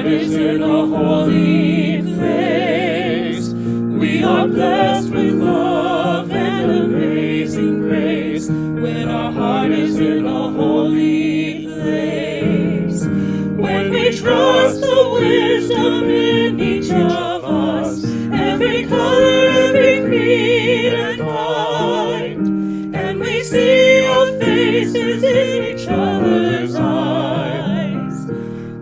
is in a holy place. We are blessed with love and amazing grace when our heart is in a holy place. When we trust the wisdom in each of us, every color, every creed and kind, and we see our faces in each other's eyes,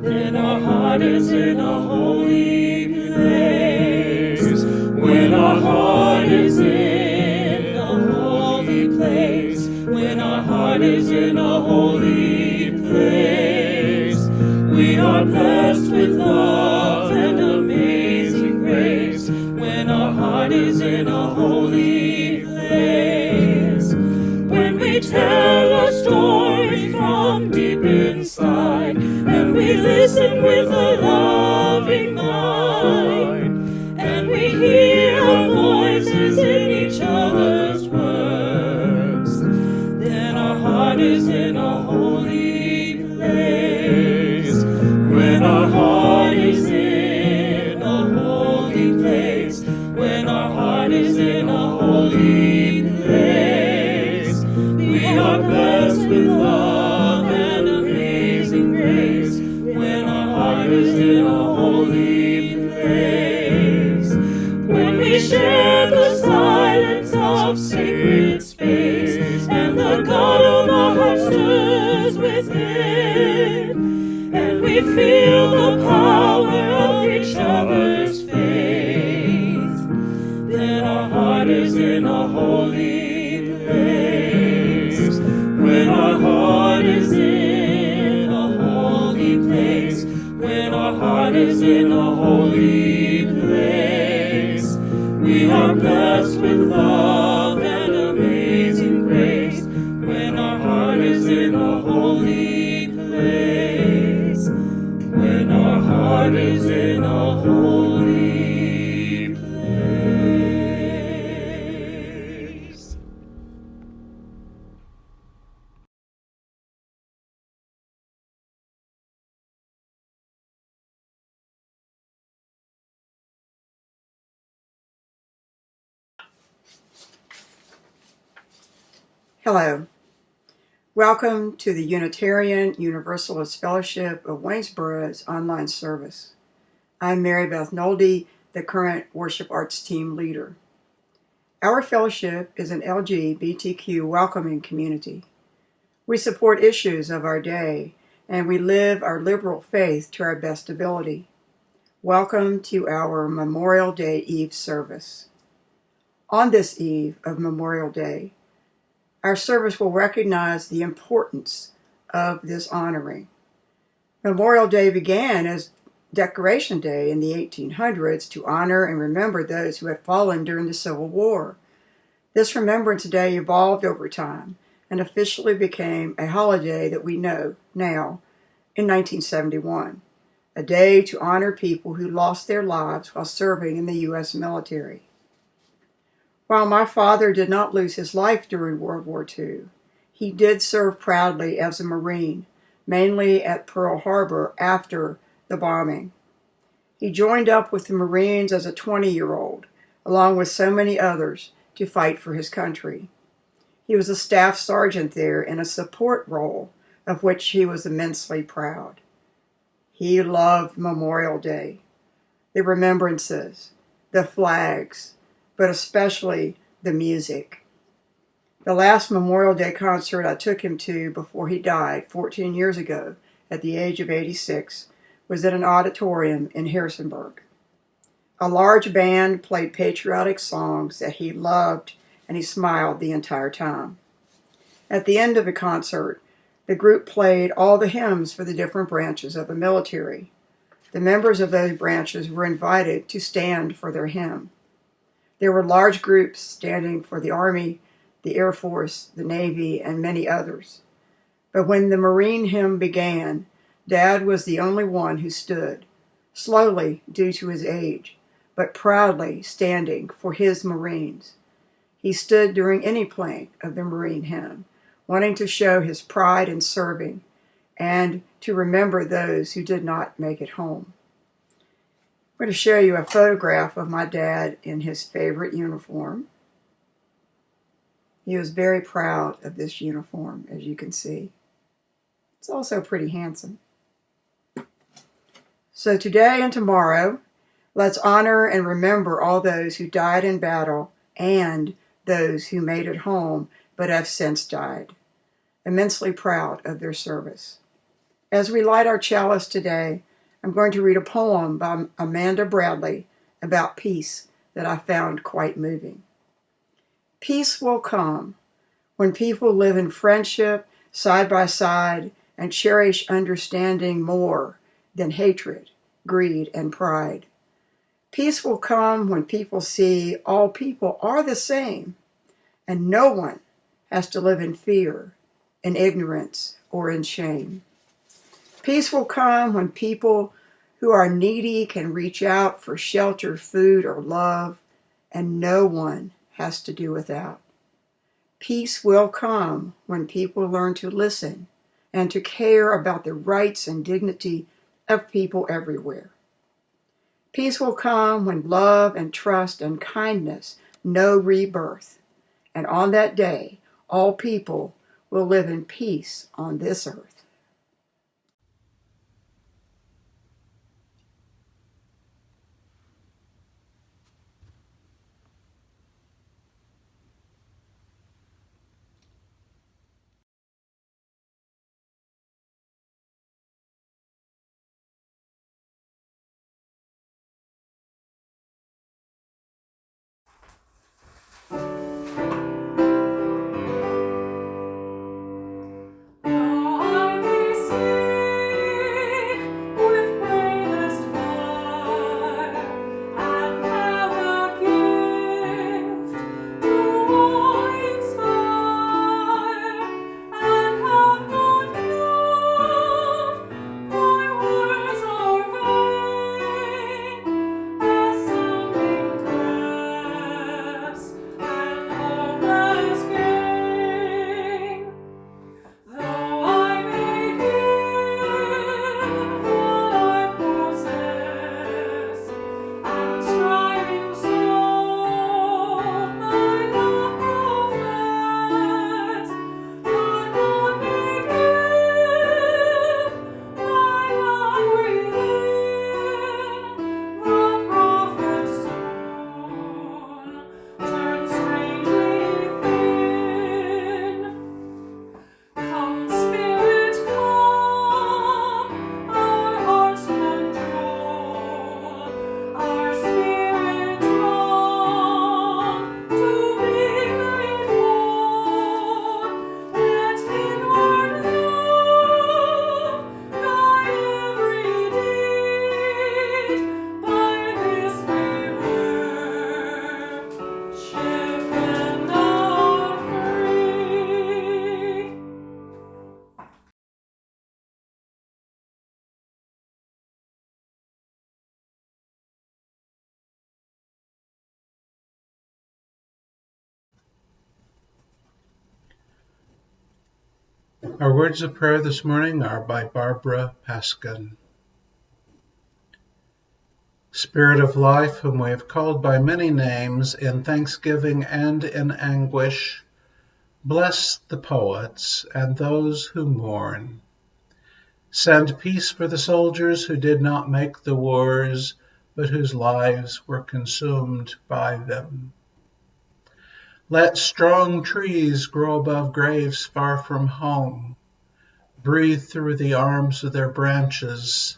then our heart is in a holy place. When our heart is in a holy place, when our heart is in a holy place, we are blessed with love and amazing grace when our heart is in a holy place. When we tell a story from deep inside and we listen with a loving mind, and we hear our voices in each other's words, then our heart is in a holy place. When our heart is in a holy place, when our heart is in a holy place, we are blessed with love and amazing grace when our heart is in a holy place. When we share the silence of sacred space and the God of our heart stirs within, and we feel the power of each other's faith, then our heart is in a holy place. When our heart is in a holy place, when our heart is in a holy place, we are blessed with love and amazing grace when our heart is in a holy place. When our heart is in a holy place. Hello. Welcome to the Unitarian Universalist Fellowship of Waynesboro's online service. I'm Mary Beth Nolde, the current Worship Arts Team leader. Our fellowship is an LGBTQ welcoming community. We support issues of our day, and we live our liberal faith to our best ability. Welcome to our Memorial Day Eve service. On this eve of Memorial Day, our service will recognize the importance of this honoring. Memorial Day began as Decoration Day in the 1800s to honor and remember those who had fallen during the Civil War. This Remembrance Day evolved over time and officially became a holiday that we know now in 1971, a day to honor people who lost their lives while serving in the U.S. military. While my father did not lose his life during World War II, he did serve proudly as a Marine, mainly at Pearl Harbor after the bombing. He joined up with the Marines as a 20-year-old, along with so many others, to fight for his country. He was a staff sergeant there in a support role, of which he was immensely proud. He loved Memorial Day, the remembrances, the flags, but especially the music. The last Memorial Day concert I took him to before he died 14 years ago at the age of 86 was at an auditorium in Harrisonburg. A large band played patriotic songs that he loved, and he smiled the entire time. At the end of the concert, the group played all the hymns for the different branches of the military. The members of those branches were invited to stand for their hymn. There were large groups standing for the Army, the Air Force, the Navy, and many others. But when the Marine hymn began, Dad was the only one who stood, slowly due to his age, but proudly standing for his Marines. He stood during any playing of the Marine hymn, wanting to show his pride in serving and to remember those who did not make it home. I'm going to show you a photograph of my dad in his favorite uniform. He was very proud of this uniform, as you can see. It's also pretty handsome. So today and tomorrow, let's honor and remember all those who died in battle and those who made it home but have since died. Immensely proud of their service. As we light our chalice today, I'm going to read a poem by Amanda Bradley about peace that I found quite moving. Peace will come when people live in friendship side by side and cherish understanding more than hatred, greed, and pride. Peace will come when people see all people are the same and no one has to live in fear, in ignorance, or in shame. Peace will come when people who are needy can reach out for shelter, food, or love, and no one has to do without. Peace will come when people learn to listen and to care about the rights and dignity of people everywhere. Peace will come when love and trust and kindness know rebirth, and on that day, all people will live in peace on this earth. Our words of prayer this morning are by Barbara Paskin. Spirit of life, whom we have called by many names in thanksgiving and in anguish, bless the poets and those who mourn. Send peace for the soldiers who did not make the wars, but whose lives were consumed by them. Let strong trees grow above graves far from home. Breathe through the arms of their branches.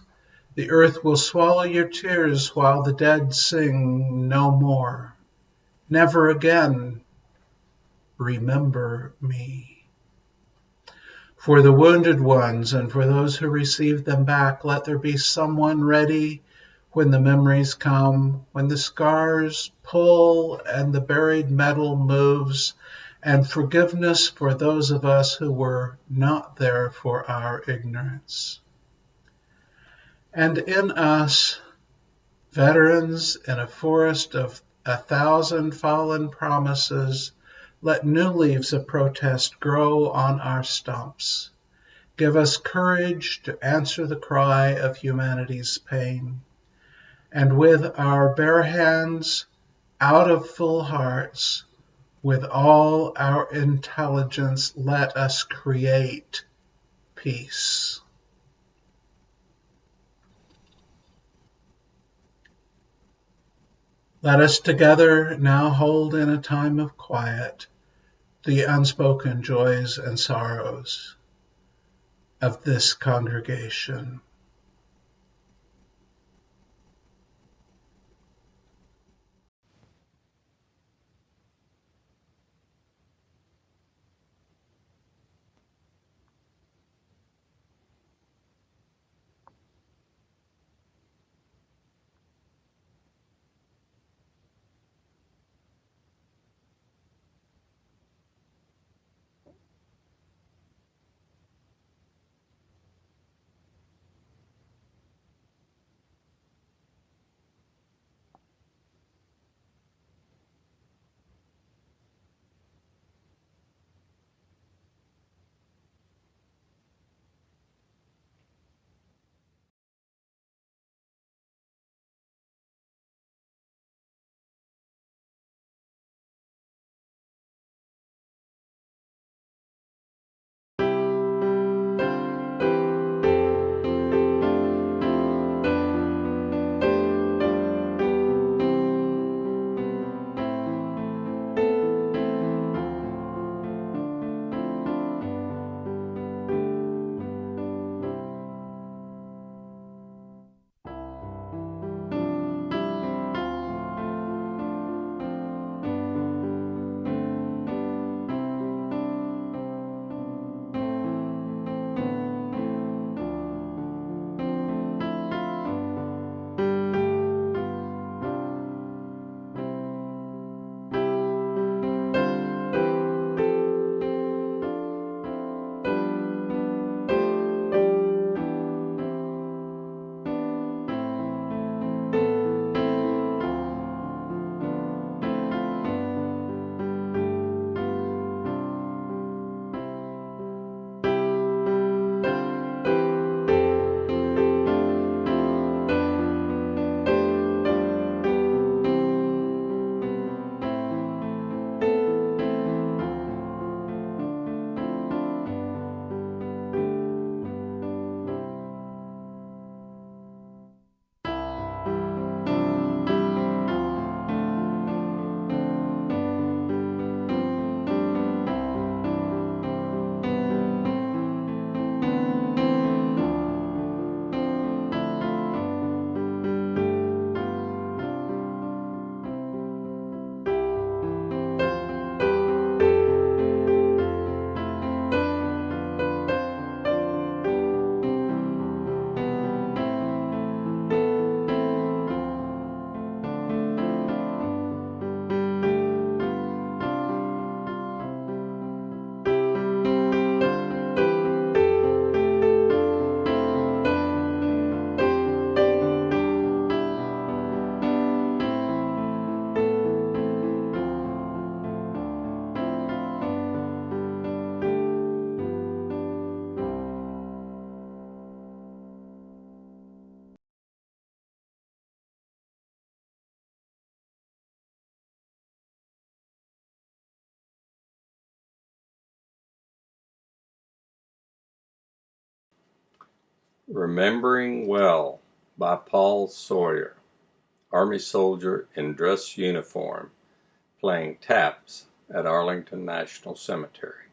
The earth will swallow your tears while the dead sing no more. Never again, remember me. For the wounded ones and for those who receive them back, let there be someone ready when the memories come, when the scars pull and the buried metal moves, and forgiveness for those of us who were not there for our ignorance. And in us, veterans in a forest of 1,000 fallen promises, let new leaves of protest grow on our stumps. Give us courage to answer the cry of humanity's pain. and with our bare hands, out of full hearts, with all our intelligence, let us create peace. Let us together now hold in a time of quiet the unspoken joys and sorrows of this congregation. Remembering Well by Paul Sawyer, Army soldier in dress uniform, playing taps at Arlington National Cemetery.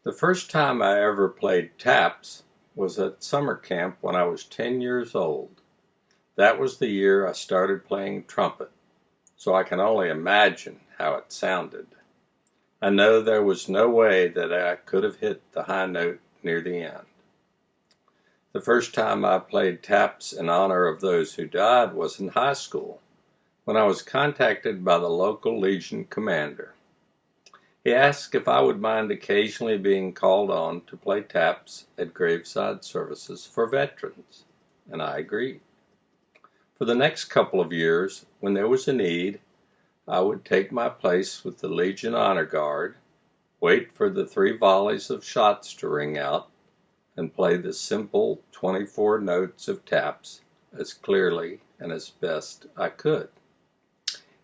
The first time I ever played taps was at summer camp when I was 10 years old. That was the year I started playing trumpet, so I can only imagine how it sounded. I know there was no way that I could have hit the high note near the end. The first time I played taps in honor of those who died was in high school, when I was contacted by the local Legion commander. He asked if I would mind occasionally being called on to play taps at graveside services for veterans, and I agreed. For the next couple of years, when there was a need, I would take my place with the Legion Honor Guard, wait for the 3 volleys of shots to ring out, and play the simple 24 notes of taps as clearly and as best I could.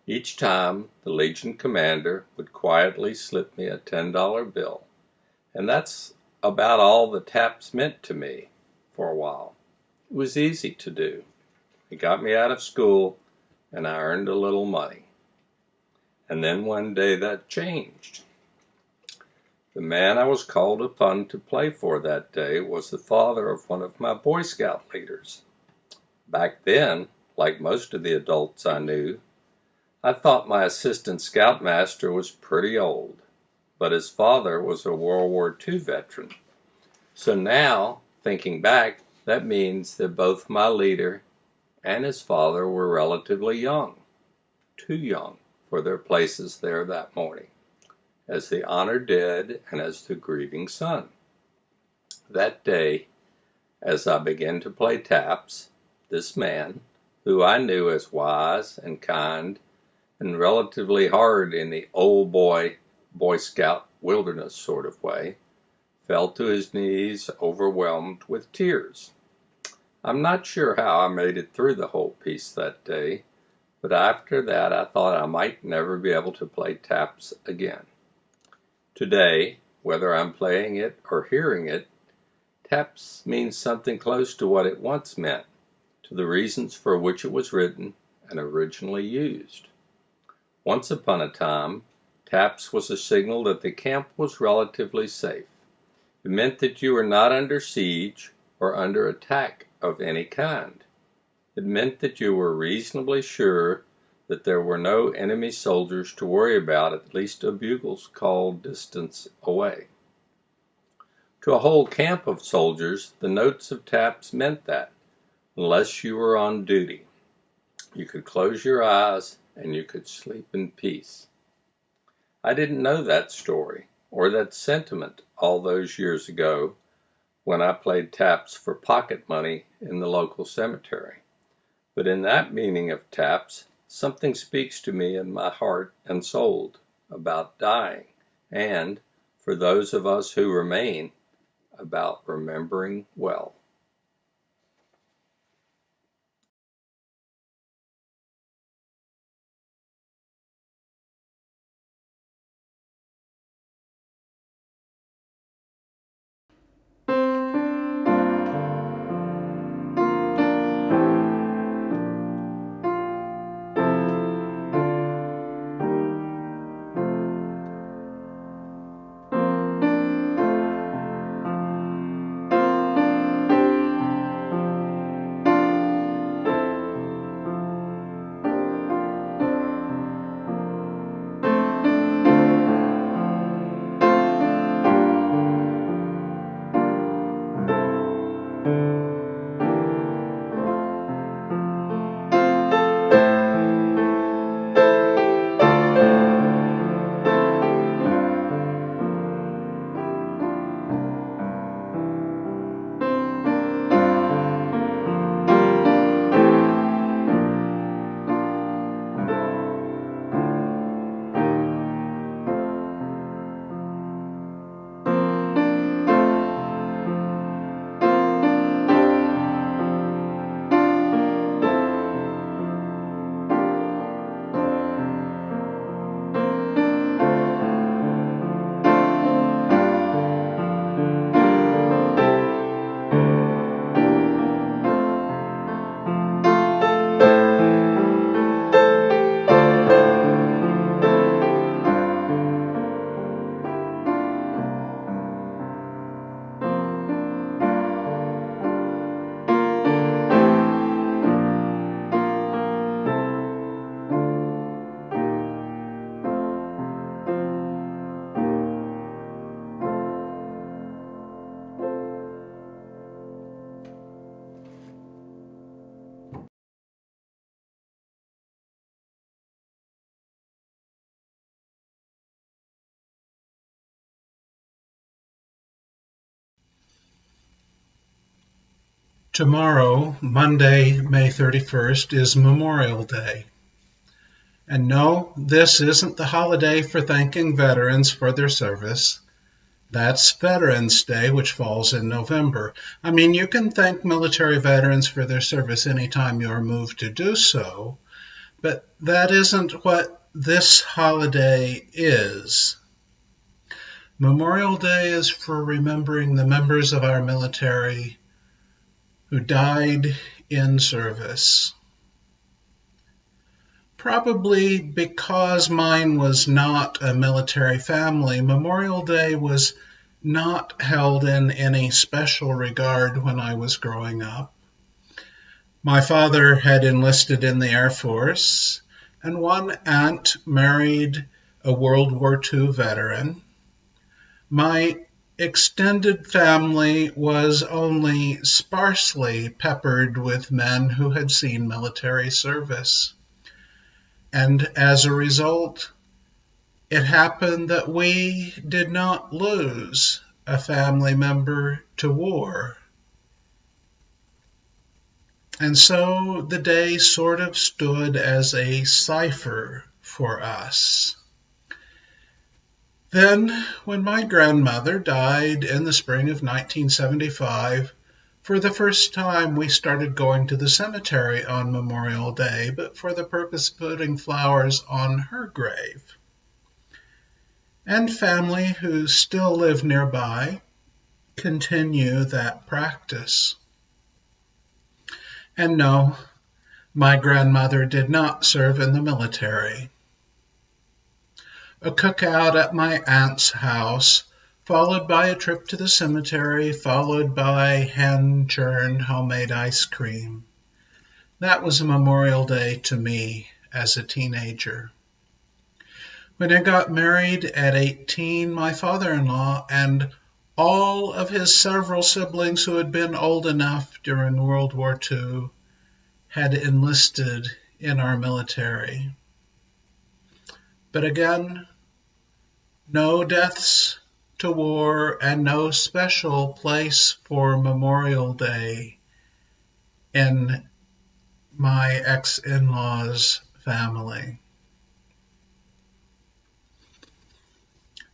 Each time, the Legion commander would quietly slip me a $10 bill, and that's about all the taps meant to me for a while. It was easy to do. It got me out of school, and I earned a little money. And then one day that changed. The man I was called upon to play for that day was the father of one of my Boy Scout leaders. Back then, like most of the adults I knew, I thought my assistant scoutmaster was pretty old, but his father was a World War II veteran. So now, thinking back, that means that both my leader and his father were relatively young, too young for their places there that morning, as the honored dead and as the grieving son. That day, as I began to play taps, this man, who I knew as wise and kind and relatively hard in the old Boy Scout wilderness sort of way, fell to his knees overwhelmed with tears. I'm not sure how I made it through the whole piece that day, but after that I thought I might never be able to play taps again. Today, whether I'm playing it or hearing it, taps means something close to what it once meant, to the reasons for which it was written and originally used. Once upon a time, taps was a signal that the camp was relatively safe. It meant that you were not under siege or under attack of any kind. It meant that you were reasonably sure that there were no enemy soldiers to worry about at least a bugle's call distance away. To a whole camp of soldiers, the notes of taps meant that, unless you were on duty, you could close your eyes and you could sleep in peace. I didn't know that story or that sentiment all those years ago when I played taps for pocket money in the local cemetery. But in that meaning of taps, something speaks to me in my heart and soul about dying, and, for those of us who remain, about remembering well. Tomorrow, Monday, May 31st, is Memorial Day. And no, this isn't the holiday for thanking veterans for their service. That's Veterans Day, which falls in November. I mean, you can thank military veterans for their service anytime you are moved to do so, but that isn't what this holiday is. Memorial Day is for remembering the members of our military who died in service. Probably because mine was not a military family, Memorial Day was not held in any special regard when I was growing up. My father had enlisted in the Air Force, and one aunt married a World War II veteran. My extended family was only sparsely peppered with men who had seen military service. And as a result, it happened that we did not lose a family member to war. And so the day sort of stood as a cipher for us. Then, when my grandmother died in the spring of 1975, for the first time we started going to the cemetery on Memorial Day, but for the purpose of putting flowers on her grave. And family who still live nearby continue that practice. And no, my grandmother did not serve in the military. A cookout at my aunt's house, followed by a trip to the cemetery, followed by hand-churned homemade ice cream. That was a Memorial Day to me as a teenager. When I got married at 18, my father-in-law and all of his several siblings who had been old enough during World War II had enlisted in our military. But again, no deaths to war and no special place for Memorial Day in my ex-in-law's family.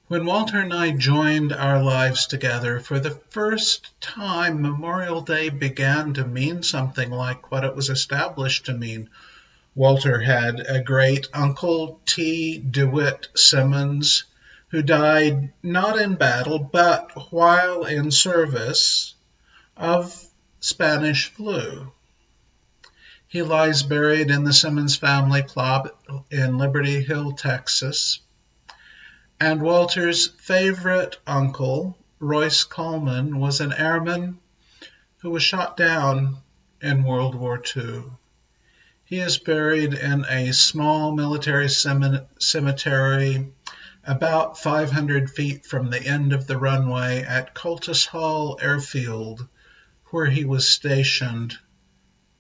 When Walter and I joined our lives together, for the first time, Memorial Day began to mean something like what it was established to mean. Walter had a great uncle, T. DeWitt Simmons, who died not in battle, but while in service of Spanish flu. He lies buried in the Simmons family plot in Liberty Hill, Texas. And Walter's favorite uncle, Royce Coleman, was an airman who was shot down in World War II. He is buried in a small military cemetery about 500 feet from the end of the runway at Coltis Hall Airfield, where he was stationed,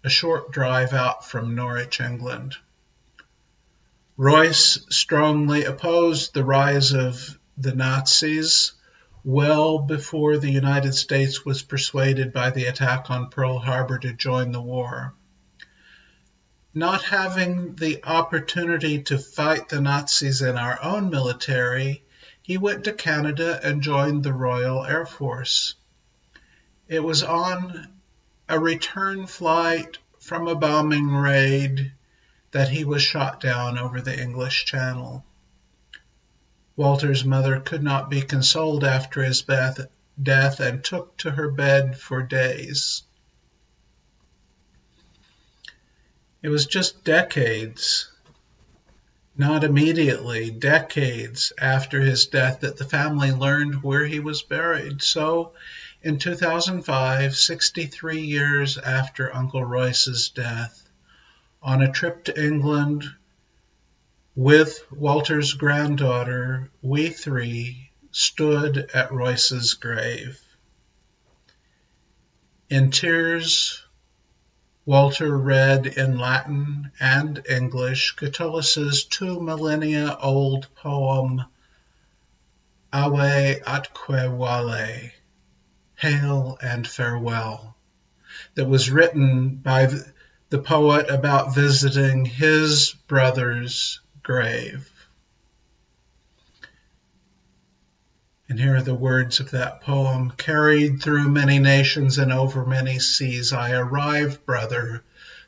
a short drive out from Norwich, England. Royce strongly opposed the rise of the Nazis well before the United States was persuaded by the attack on Pearl Harbor to join the war. Not having the opportunity to fight the Nazis in our own military, he went to Canada and joined the Royal Air Force. It was on a return flight from a bombing raid that he was shot down over the English Channel. Walter's mother could not be consoled after his death and took to her bed for days. It was just decades, not immediately, decades after his death that the family learned where he was buried. So, in 2005, 63 years after Uncle Royce's death, on a trip to England with Walter's granddaughter, we three stood at Royce's grave. In tears, Walter read in Latin and English Catullus' 2 millennia-old poem, Ave atque vale, Hail and Farewell, that was written by the poet about visiting his brother's grave. And here are the words of that poem. Carried through many nations and over many seas, I arrived, brother,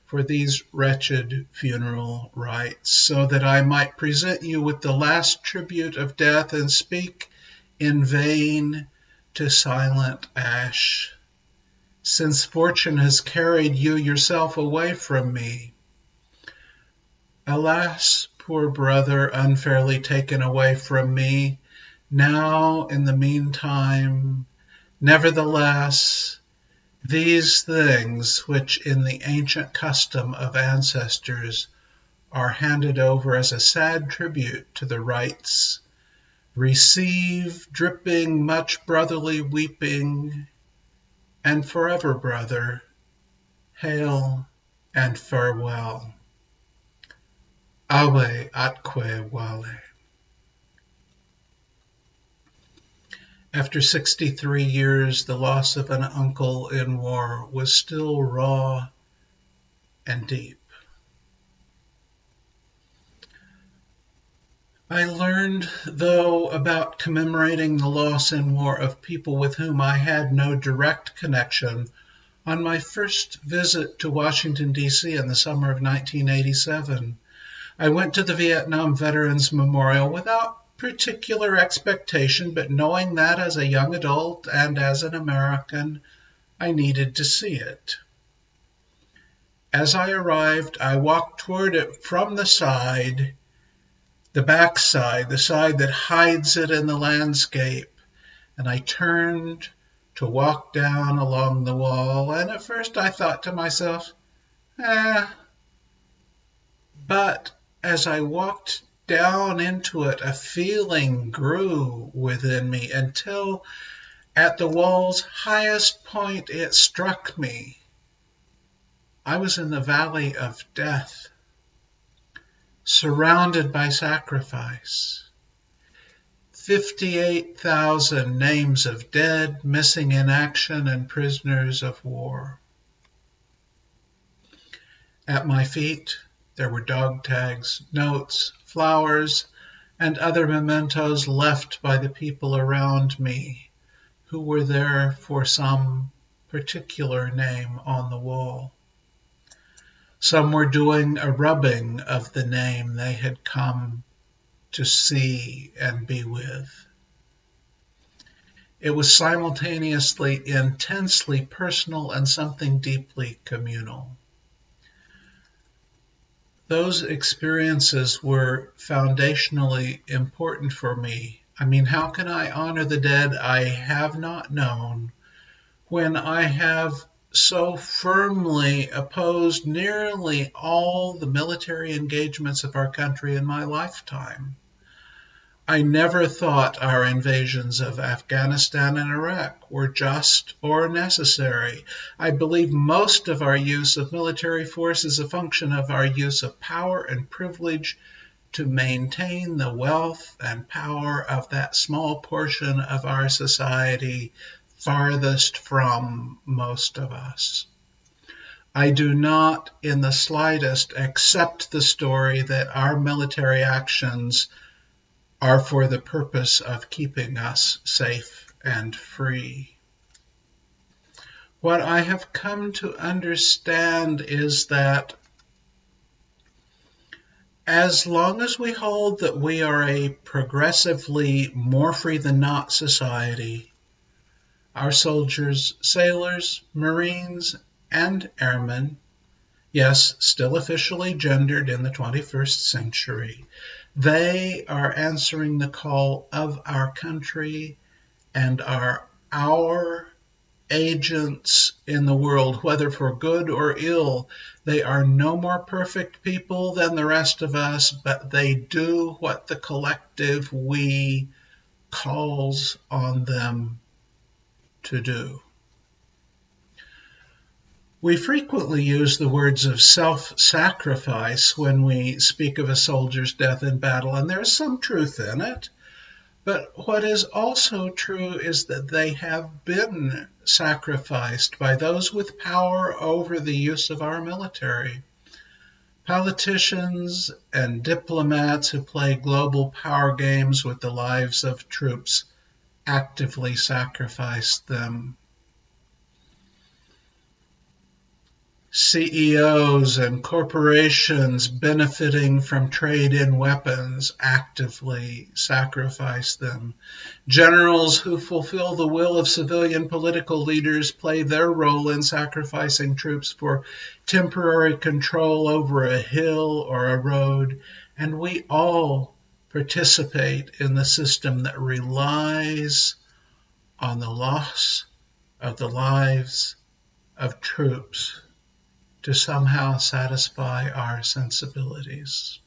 for these wretched funeral rites, so that I might present you with the last tribute of death and speak in vain to silent ash, since fortune has carried you yourself away from me. Alas, poor brother, unfairly taken away from me, now in the meantime, nevertheless, these things which in the ancient custom of ancestors are handed over as a sad tribute to the rites, receive, dripping much brotherly weeping, and forever, brother, hail and farewell. Awe atque vale. After 63 years, the loss of an uncle in war was still raw and deep. I learned, though, about commemorating the loss in war of people with whom I had no direct connection on my first visit to Washington, D.C. in the summer of 1987. I went to the Vietnam Veterans Memorial without particular expectation, but knowing that as a young adult and as an American, I needed to see it. As I arrived, I walked toward it from the side, the back side, the side that hides it in the landscape, and I turned to walk down along the wall, and at first I thought to myself, but as I walked down into it, a feeling grew within me until at the wall's highest point it struck me. I was in the valley of death, surrounded by sacrifice. 58,000 names of dead, missing in action, and prisoners of war. At my feet, there were dog tags, notes, flowers, and other mementos left by the people around me who were there for some particular name on the wall. Some were doing a rubbing of the name they had come to see and be with. It was simultaneously intensely personal and something deeply communal. Those experiences were foundationally important for me. I mean, how can I honor the dead I have not known when I have so firmly opposed nearly all the military engagements of our country in my lifetime? I never thought our invasions of Afghanistan and Iraq were just or necessary. I believe most of our use of military force is a function of our use of power and privilege to maintain the wealth and power of that small portion of our society farthest from most of us. I do not in the slightest accept the story that our military actions are for the purpose of keeping us safe and free. What I have come to understand is that as long as we hold that we are a progressively more free than not society, our soldiers, sailors, Marines, and airmen, yes, still officially gendered in the 21st century, they are answering the call of our country and are our agents in the world, whether for good or ill. They are no more perfect people than the rest of us, but they do what the collective we calls on them to do. We frequently use the words of self-sacrifice when we speak of a soldier's death in battle, and there's some truth in it. But what is also true is that they have been sacrificed by those with power over the use of our military. Politicians and diplomats who play global power games with the lives of troops actively sacrificed them. CEOs and corporations benefiting from trade in weapons actively sacrifice them. Generals who fulfill the will of civilian political leaders play their role in sacrificing troops for temporary control over a hill or a road, and we all participate in the system that relies on the loss of the lives of troops to somehow satisfy our sensibilities.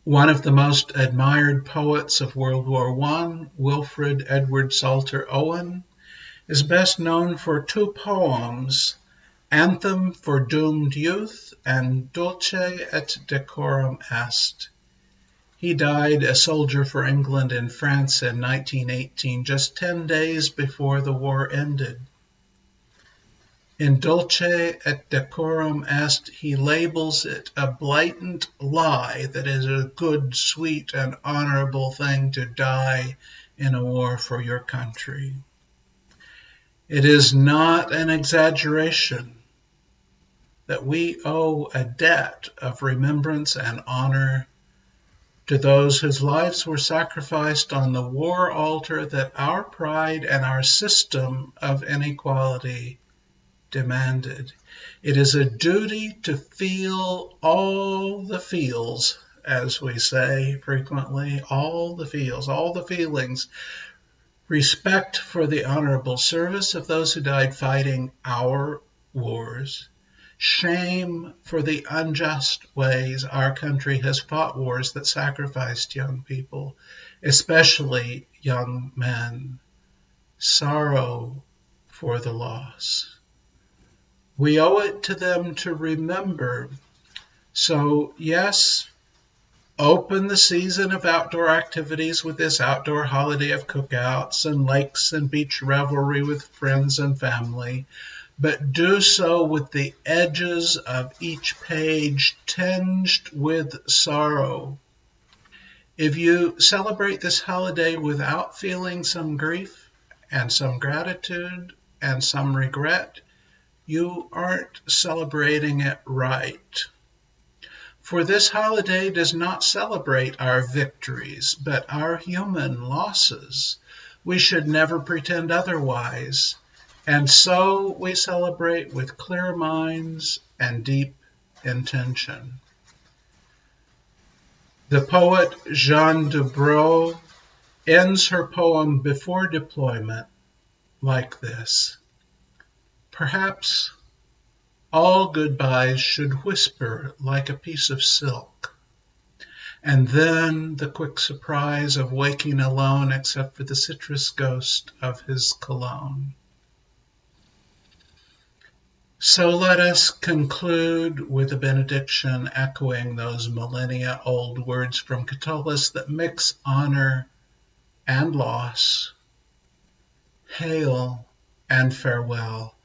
One of the most admired poets of World War I, Wilfred Edward Salter Owen, is best known for two poems, Anthem for Doomed Youth and Dulce et Decorum Est. He died a soldier for England in France in 1918, just 10 days before the war ended. In Dulce et Decorum Est, he labels it a blatant lie that it is a good, sweet, and honorable thing to die in a war for your country. It is not an exaggeration that we owe a debt of remembrance and honor to those whose lives were sacrificed on the war altar that our pride and our system of inequality demanded. It is a duty to feel all the feels, as we say frequently, all the feels, all the feelings, respect for the honorable service of those who died fighting our wars, shame for the unjust ways our country has fought wars that sacrificed young people, especially young men, sorrow for the loss. We owe it to them to remember. So, yes, open the season of outdoor activities with this outdoor holiday of cookouts and lakes and beach revelry with friends and family, but do so with the edges of each page tinged with sorrow. If you celebrate this holiday without feeling some grief and some gratitude and some regret, you aren't celebrating it right. For this holiday does not celebrate our victories, but our human losses. We should never pretend otherwise. And so we celebrate with clear minds and deep intention. The poet Jeanne Dubrow ends her poem Before Deployment like this. Perhaps all goodbyes should whisper like a piece of silk, and then the quick surprise of waking alone except for the citrus ghost of his cologne. So let us conclude with a benediction echoing those millennia-old words from Catullus that mix honor and loss, hail and farewell,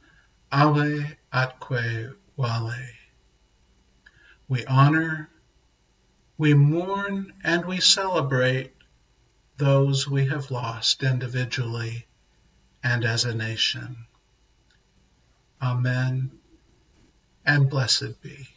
ave atque vale. We honor, we mourn, and we celebrate those we have lost individually and as a nation. Amen, and blessed be.